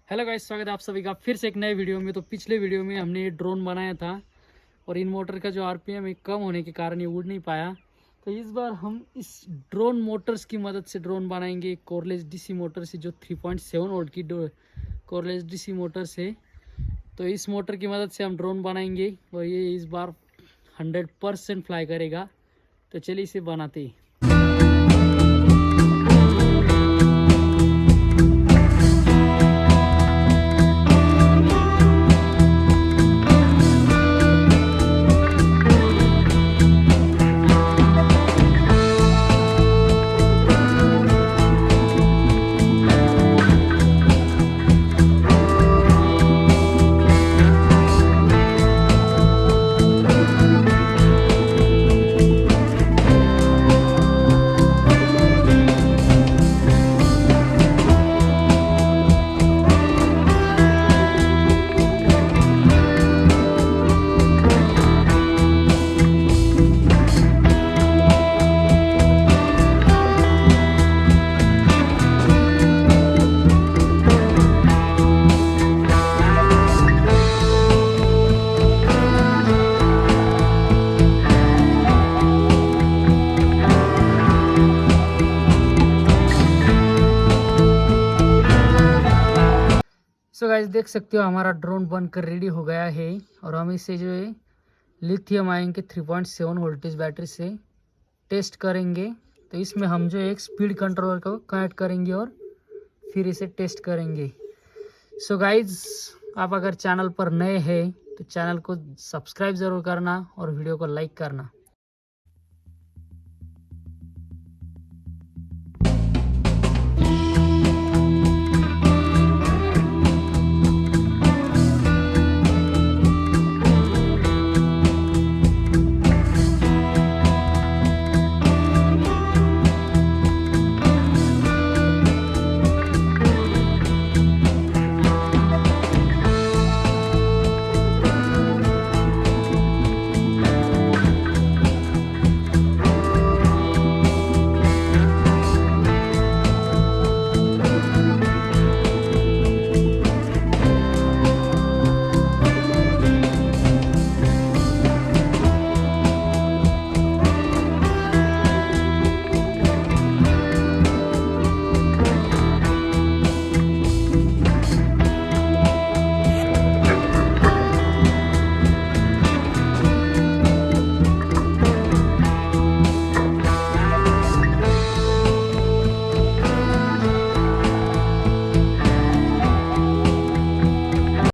Hello guys, स्वागत है आप सभी का फिर से एक नए वीडियो में। तो पिछले वीडियो में हमने ये ड्रोन बनाया था और इन मोटर का जो आरपीएम है कम होने के कारण ये उड़ नहीं पाया। तो इस बार हम इस ड्रोन मोटर्स की मदद से ड्रोन बनाएंगे। कॉर्डलेस डीसी मोटर से, जो 3.7 वोल्ट की कॉर्डलेस डीसी मोटर से। तो इस मोटर की मदद से हम ड्रोन बनाएंगे और ये इस बार 100% फ्लाई करेगा। तो चलिए इसे बनाते हैं। सो गाइस, देख सकते हो हमारा ड्रोन बनकर रेडी हो गया है और हम इसे जो है लिथियम आयन के 3.7 वोल्टेज बैटरी से टेस्ट करेंगे। तो इसमें हम जो एक स्पीड कंट्रोलर को कनेक्ट करेंगे और फिर इसे टेस्ट करेंगे। सो गाइस, आप अगर चैनल पर नए हैं तो चैनल को सब्सक्राइब ज़रूर करना और वीडियो को लाइक करना।